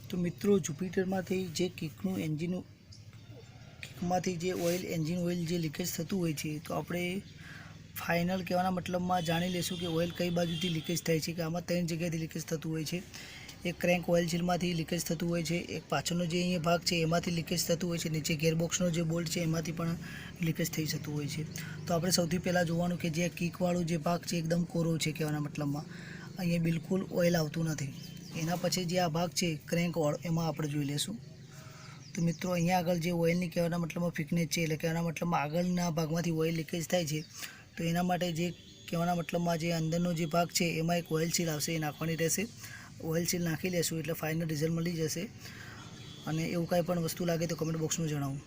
તો મિત્રો જુપિટરમાંથી જે કિકમાંથી જે ઓઇલ એન્જિન ઓઇલ જે લીકેજ થતું હોય છે, તો આપણે ફાઇનલ કહેવાના મતલબમાં જાણી લઈશું કે ઓઇલ કઈ બાજુથી લીકેજ થાય છે. કે આમાં 3 જગ્યાએથી લીકેજ થતું હોય છે. એક ક્રેન્ક ઓઇલ સીલમાંથી લીકેજ થતું હોય છે, એક પાછળનો જે અહીંયા ભાગ છે એમાંથી લીકેજ થતું હોય છે, નીચે ગેરબોક્સનો જે બોલ્ટ છે એમાંથી પણ લીકેજ થઈ જતું હોય છે. તો આપણે સૌથી પહેલાં જોવાનું કે જે કિકવાળું જે ભાગ છે એકદમ કોરો છે કહેવાના મતલબમાં, અહીંયા બિલકુલ ઓઇલ આવતું નથી. એના પછી જે આ ભાગ છે ક્રેન્ક વાળો, એમાં આપણે જોઈ લઈશું. તો મિત્રો અહીંયા આગળ જે ઓઇલની કહેવાના મતલબમાં ફિકનેસ છે, એટલે કહેવાના મતલબમાં આગળના ભાગમાંથી ઓઇલ લીકેજ થાય છે. તો એના માટે જે કહેવાના મતલબમાં જે અંદરનો જે ભાગ છે એમાં એક ઓઇલ સીલ આવશે, એ નાખવાની રહેશે. ઓઇલ સીલ નાખી લેશું એટલે ફાઇનલ રિઝલ્ટ મળી જશે. અને એવું કાંઈ પણ વસ્તુ લાગે તો કમેન્ટ બોક્સમાં જણાવો.